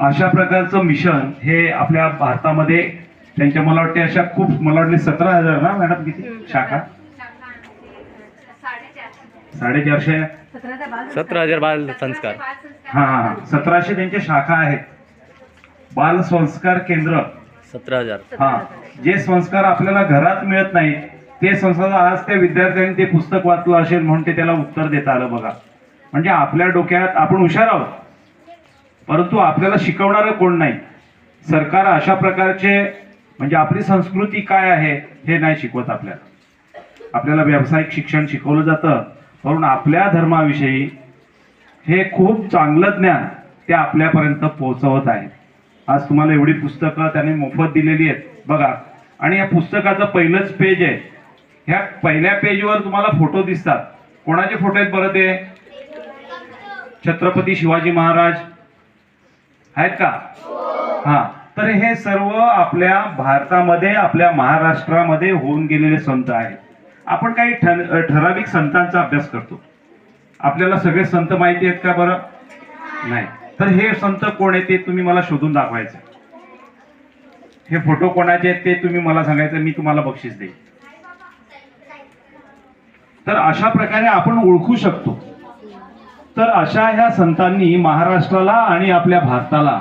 अशा प्रकारचं मिशन हे आपल्या भारतामध्ये त्यांच्या मला वाटते अशा खूप मला वाटते 17,000 ना मॅडम किती शाखा 450 17,000 बाल संस्कार. हा 1700 त्यांच्या शाखा आहेत. बाल संस्कार केंद्र 17,000. हा जे संस्कार आपल्याला घरात मिळत नाही ते संस्कार आज त्या विद्यार्थ्यांनी ते पुस्तक वाचलं असेल म्हणून ते त्याला उत्तर देता आलं बघा. म्हणजे आपल्या डोक्यात आपण हुशार आहोत परंतु आपल्याला शिकवणारं कोण नाही. सरकार अशा प्रकारचे म्हणजे आपली संस्कृती काय आहे हे नाही शिकवत. आपल्याला व्यावसायिक शिक्षण शिकवलं जातं म्हणून आपल्या धर्माविषयी हे खूप चांगलं ज्ञान ते आपल्यापर्यंत पोहोचवत आहे. आज तुम्हाला एवढी पुस्तकं त्याने मोफत दिलेली आहेत बघा. आणि या पुस्तकाचं पहिलंच पेज आहे. ह्या पहिल्या पेजवर तुम्हाला फोटो दिसतात. कोणाचे फोटो आहेत बरं ते? छत्रपती शिवाजी महाराज आहेत का? हा तर हे सर्व आपल्या भारतामध्ये आपल्या महाराष्ट्रामध्ये होऊन गेलेले संत आहेत. आपण काही ठराविक संतांचा अभ्यास करतो. आपल्याला सगळे संत माहिती आहेत का बरं? नाही. तर हे संत कोण आहेत ते तुम्ही मला शोधून दाखवायचं. हे फोटो कोणाचे आहेत ते तुम्ही मला सांगायचं, मी तुम्हाला बक्षीस देईन. तर अशा प्रकारे आपण ओळखू शकतो. तर अशा ह्या संतांनी महाराष्ट्राला आणि आपल्या भारताला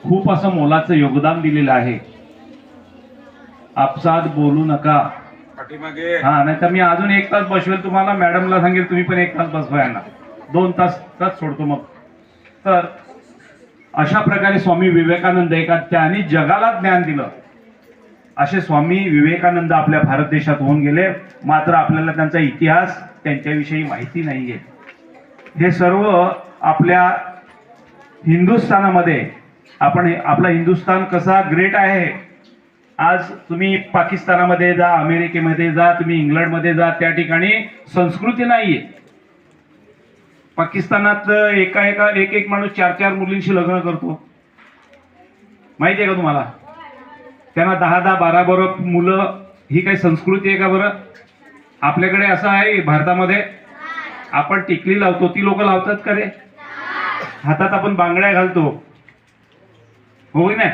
खूप असं मोलाचं योगदान दिलेलं आहे. आपसात बोलू नका. हा नाही तर मी अजून 1 तास बसवेल तुम्हाला. मॅडमला सांगेल तुम्ही पण 1 तास बसवा यांना. 2 तास सोडतो मग. तर अशा प्रकारे स्वामी विवेकानंद एका त्यांनी जगाला ज्ञान दिलं. असे स्वामी विवेकानंद आपल्या भारत देशात होऊन गेले मात्र आपल्याला त्यांचा इतिहास त्यांच्याविषयी माहिती नाहीये. हे सर्व आपल्या हिंदुस्थानामध्ये आपण आपला हिंदुस्थान कसा ग्रेट आहे. आज तुम्ही पाकिस्तानामध्ये जा, अमेरिकेमध्ये जा, तुम्ही इंग्लंडमध्ये जा, त्या ठिकाणी संस्कृती नाहीये. पाकिस्तानात एक माणूस 4 मुलींशी लग्न करतो. माहिती आहे का तुम्हाला? त्यांना 10 12 मुलं. ही काही संस्कृती आहे का बरं? आपल्याकडे असं आहे भारतामध्ये. आपण टिकली लावतो, ती लोक लावतात का रे? हातात आपण बांगड्या घालतो, होय ना?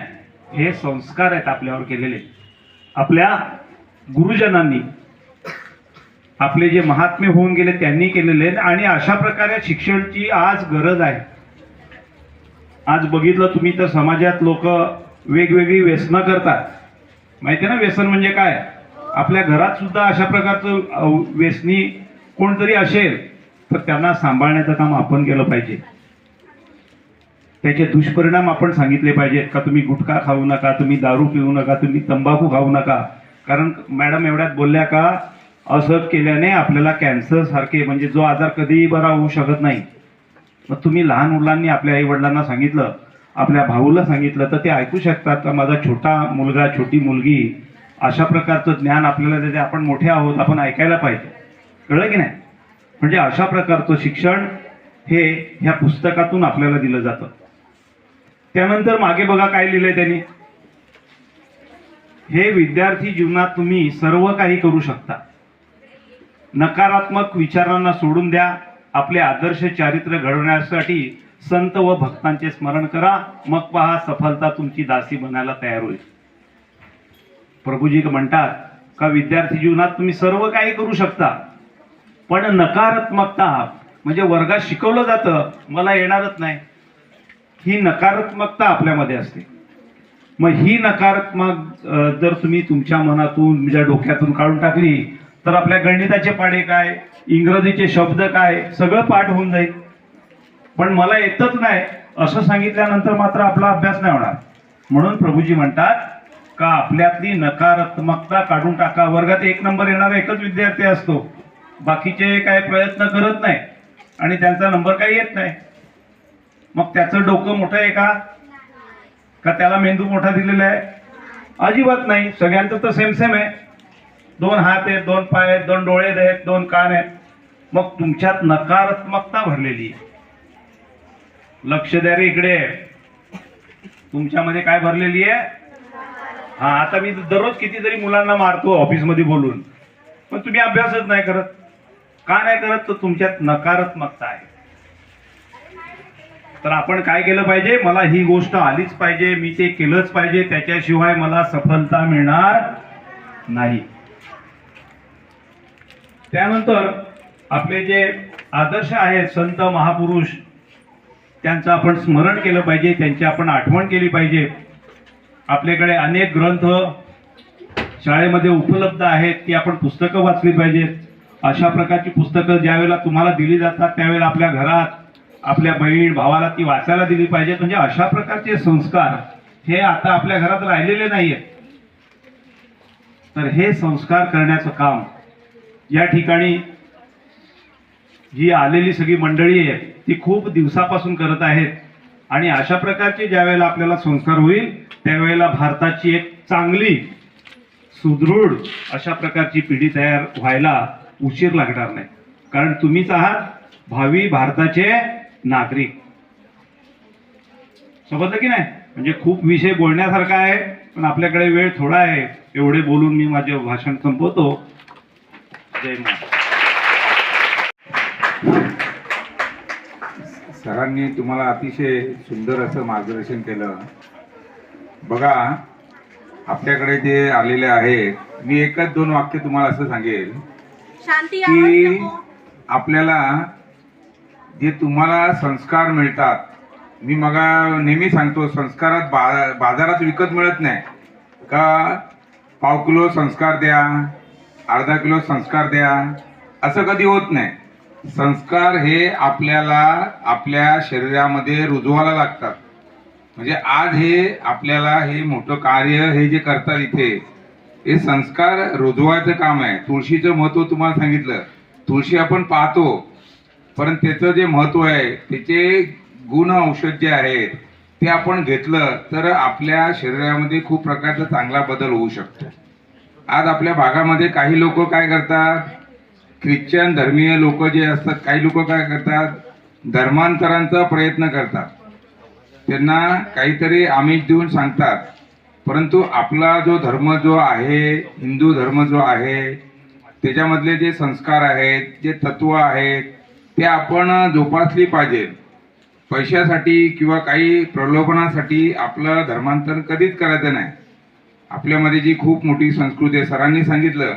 हे संस्कार आहेत आपल्यावर केलेले. आपल्या गुरुजनांनी आपले जे महात्मे होऊन गेले त्यांनी केलेले. आणि अशा प्रकारे शिक्षणाची आज गरज आहे. आज बघितलं तुम्ही तर समाजात लोक वेगवेगळी व्यसनं करतात. माहिती ना व्यसन म्हणजे काय? आपल्या घरात सुद्धा अशा प्रकारचं व्यसनी कोणतरी असेल तर त्यांना सांभाळण्याचं काम आपण केलं पाहिजे. त्याचे दुष्परिणाम आपण सांगितले पाहिजेत का तुम्ही गुटखा खाऊ नका, तुम्ही दारू पिऊ नका, तुम्ही तंबाखू खाऊ नका. कारण मॅडम एवढ्यात बोलल्या का असं केल्याने आपल्याला कॅन्सर सारखे म्हणजे जो आजार कधीही बरा होऊ शकत नाही. मग तुम्ही लहान मुलांनी आपल्या आई वडिलांना सांगितलं, आपल्या भाऊला सांगितलं तर ते ऐकू शकतात का माझा छोटा मुलगा छोटी मुलगी अशा प्रकारचं ज्ञान आपल्याला देते. आपण मोठे आहोत, आपण ऐकायला पाहिजे. कळलं की नाही? म्हणजे अशा प्रकारचं शिक्षण हे ह्या पुस्तकातून आपल्याला दिलं जातं. त्यानंतर मागे बघा काय लिहिलंय त्यांनी. हे विद्यार्थी जीवनात तुम्ही सर्व काही करू शकता. नकारात्मक विचारांना सोडून द्या. आपले आदर्श चारित्र्य घडवण्यासाठी संत व भक्तांचे स्मरण करा. मग पहा सफलता तुमची दासी बनायला तयार होईल. प्रभूजी म्हणतात का विद्यार्थी जीवनात तुम्ही सर्व काही करू शकता पण नकारात्मकता म्हणजे वर्गात शिकवलं जातं मला येणारच नाही, ही नकारात्मकता आपल्यामध्ये असते. मग ही नकारात्मक जर तुम्ही तुमच्या मनातून तुमच्या डोक्यातून काढून टाकली तर आपल्या गणिताचे पाढे काय, इंग्रजीचे शब्द काय सगळं पाठ होऊन जाईल. पण मला येतच नाही असं सांगितल्यानंतर मात्र आपला अभ्यास नाही होणार. म्हणून प्रभूजी म्हणतात का आपल्यातली नकारात्मकता काढून टाका. वर्गात 1 नंबर येणारा एकच विद्यार्थी असतो, बाकीचे काय प्रयत्न करत नाही आणि त्यांचा नंबर काही येत नाही. मग त्याचं डोकं मोठं आहे का त्याला मेंदू मोठा दिलेला आहे? अजिबात नाही. सगळ्यांचं तर सेम आहे. 2 हात आहेत, 2 पाय आहेत, 2 डोळे आहेत, 2 कान आहेत. मग तुमच्यात नकारात्मकता भरलेली आहे. लक्ष द्या रे इकडे. तुमच्यामध्ये काय भरलेली आहे? हा आता मी दररोज कितीतरी मुलांना मारतो ऑफिसमध्ये बोलून, पण तुम्ही अभ्यासच नाही करत. का नाही करत? तर तुमच्यात नकारात्मकता आहे. तर आपण काय केलं पाहिजे, मला ही गोष्ट आलीच पाहिजे, मी ते केलंच पाहिजे, त्याच्याशिवाय मला सफलता मिळणार नाही. त्यानंतर आपले जे आदर्श आहेत संत महापुरुष, त्यांचं आपण स्मरण केलं पाहिजे, त्यांची आपण आठवण केली पाहिजे. आपल्याकडे अनेक ग्रंथ शाळेमध्ये उपलब्ध आहेत, ती आपण पुस्तकं वाचली पाहिजेत. अशा प्रकारची पुस्तकं ज्यावेळेला तुम्हाला दिली जातात त्यावेळेला आपल्या घरात आपल्या बहीण भावाला ती वाचायला दिली पाहिजेत. म्हणजे अशा प्रकारचे संस्कार हे आता आपल्या घरात राहिलेले नाहीयेत. तर हे संस्कार करण्याचं काम या ठिकाणी जी आलेली सगळी मंडळी आहे ती खूप दिवसापासून करत आहेत. आणि अशा प्रकारचे ज्यावेळेला आपल्याला संस्कार होईल त्यावेळेला भारताची एक चांगली सुदृढ अशा प्रकारची पिढी तयार व्हायला उशीर लागणार नाही. कारण तुम्हीच आहात भावी भारताचे नागरिक. समजलं की नाही? म्हणजे खूप विषय बोलण्यासारखा आहे, पण आपल्याकडे वेळ थोडा आहे. एवढे बोलून मी माझे भाषण संपवतो. जय महाराज. सरांनी तुम्हाला अतिशय सुंदर असं मार्गदर्शन केलं. बघा, आपल्याकडे जे आलेले आहेत, मी एकच दोन वाक्य तुम्हाला असं सांगेल की आपल्याला जे तुम्हाला संस्कार मिळतात, मी मगा नेहमी सांगतो, संस्कारात बाजारात विकत मिळत नाही का. पाव किलो संस्कार द्या, अर्धा किलो संस्कार द्या, असं कधी होत नाही. संस्कार हे आपल्याला आपल्या शरीरामध्ये रुजवायला लागतात. म्हणजे आज हे आपल्याला हे मोठं कार्य हे जे करतात इथे, हे संस्कार रुजवायचं काम आहे. तुळशीचं महत्त्व तुम्हाला सांगितलं. तुळशी आपण पाहतो, पण त्याचं जे महत्त्व आहे, त्याचे गुण औषध जे आहेत ते आपण घेतलं तर आपल्या शरीरामध्ये खूप प्रकारचा चांगला बदल होऊ शकतो. आज आपल्या भागामध्ये काही लोक काय करतात, ख्रिश्चन धर्मीय लोक जे असतात, काही लोक काय करतात, धर्मांतरांचा प्रयत्न करतात. त्यांना काहीतरी आमिष देऊन सांगतात, परंतु आपला जो धर्म जो आहे, हिंदू धर्म जो आहे, त्याच्यामधले जे संस्कार आहेत, जे तत्व आहेत, ते आपण जोपासली पाहिजे. पैशासाठी किंवा काही प्रलोभनासाठी आपलं धर्मांतर कधीच करायचं नाही. आपल्यामध्ये जी खूप मोठी संस्कृती आहे, सरांनी सांगितलं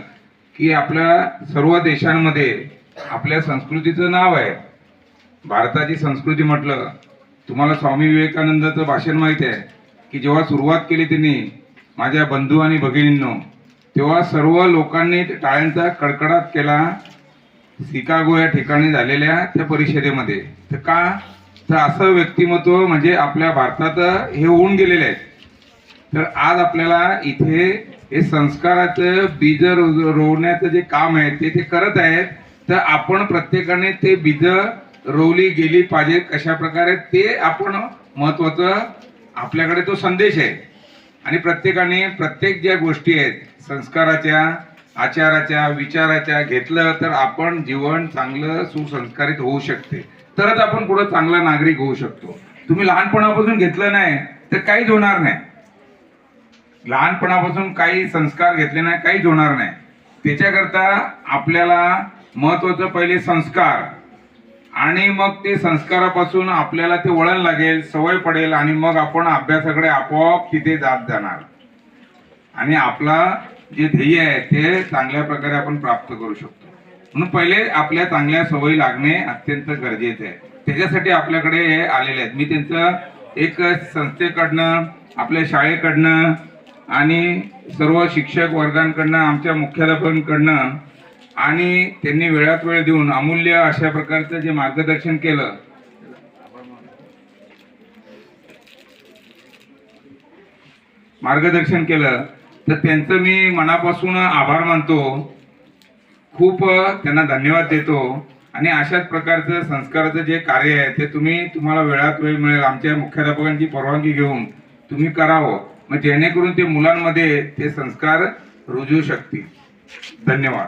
की आपल्या सर्व देशांमध्ये आपल्या संस्कृतीचं नाव आहे. भारताची संस्कृती म्हटलं, तुम्हाला स्वामी विवेकानंदाचं भाषण माहिती आहे की जेव्हा सुरुवात केली त्यांनी, माझ्या बंधू आणि भगिनींनो, तेव्हा सर्व लोकांनी टाळ्यांचा कडकडाट केला शिकागो या ठिकाणी झालेल्या त्या परिषदेमध्ये. तर का, तर असं व्यक्तिमत्व म्हणजे आपल्या भारतात हे होऊन गेलेले आहेत. तर आज आपल्याला इथे हे संस्काराचं बीज रोवण्याचं जे काम आहे ते करत आहेत. तर आपण प्रत्येकाने ते बीज रोवली गेली पाहिजे. कशा प्रकारे ते आपण महत्वाचं, आपल्याकडे तो संदेश आहे. आणि प्रत्येकाने प्रत्येक ज्या गोष्टी आहेत संस्काराच्या, आचाराच्या, विचाराच्या घेतलं तर आपण जीवन चांगलं सुसंस्कारित होऊ शकते. तरच आपण पुढे चांगला नागरिक होऊ शकतो. तुम्ही लहानपणापासून घेतलं नाही तर काहीच होणार नाही. लहानपणापासून काही संस्कार घेतले नाही, काहीच होणार नाही. त्याच्याकरता आपल्याला महत्वाचं पहिले संस्कार, आणि मग ते संस्कारापासून आपल्याला ते वळण लागेल, सवय पडेल, आणि मग आपण अभ्यासाकडे आपोआप तिथे जात जाणार. आणि आपला जे ध्येय आहे ते चांगल्या प्रकारे आपण प्राप्त करू शकतो. म्हणून पहिले आपल्या चांगल्या सवयी लागणे अत्यंत गरजेचे आहे. त्याच्यासाठी आपल्याकडे हे आलेले आहेत. मी त्यांचं एक संस्थेकडनं, आपल्या शाळेकडनं आणि सर्व शिक्षक वर्गांकडनं, आमच्या मुख्याध्यापकांकडनं, आणि त्यांनी वेळात वेळ देऊन अमूल्य अशा प्रकारचं जे मार्गदर्शन केलं, तर त्यांचं मी मनापासून आभार मानतो. खूप त्यांना धन्यवाद देतो. आणि अशाच प्रकारचं संस्काराचं जे कार्य आहे ते तुम्हाला वेळात वेळ मिळेल आमच्या मुख्याध्यापकांची परवानगी घेऊन तुम्ही करावं, मग जेणेकरून ते मुलांमध्ये ते संस्कार रुजू शकतील. धन्यवाद.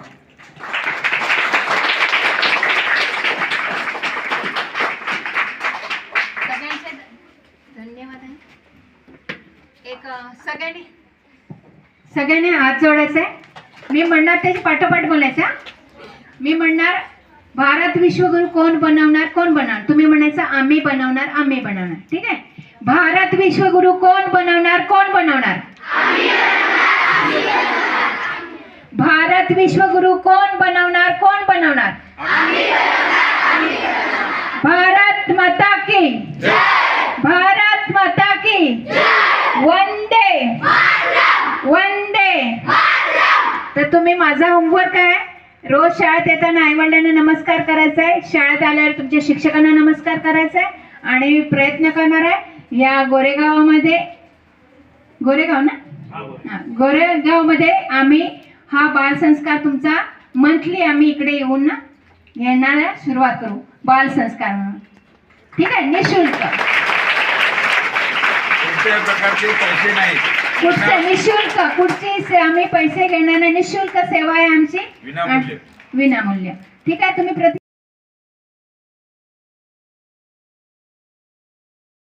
धन्यवाद. एक सगळ्यांनी हात जोडायचे. मी म्हणणार त्याची पाठोपाठ बोलायचं. मी म्हणणार भारत विश्वगुरु कोण बनवणार? कोण बनवणार? तुम्ही म्हणायचं आम्ही बनवणार, आम्ही बनवणार. ठीक आहे. भारत विश्वगुरु कोण बनवणार? कोण बनवणार? भारत विश्वगुरु कोण बनवणार? कोण बनवणार? भारत माता की भारत माता की वंदे वंदे. तर तुम्ही माझा होमवर्क आहे, रोज शाळेत येताना आईवडिलांना नमस्कार करायचा आहे, शाळेत आल्यावर तुमच्या शिक्षकांना नमस्कार करायचा आहे आणि प्रयत्न करणार आहे या गोरेगावामध्ये, गोरेगाव ना, गोरेगावमध्ये आम्ही हा बालसंस्कार तुमचा मंथली आम्ही इकडे येऊन ना येणाऱ्या सुरुवात करू बालसंस्कार म्हणून. ठीक आहे. निशुल्क, कोणत्याही प्रकारचे पैसे नाहीत, कुठचे निशुल्क, कुठची आम्ही पैसे घेणार नाही, निशुल्क सेवा आहे आमची, विनामूल्य. विनामूल्य. ठीक आहे. तुम्ही प्रति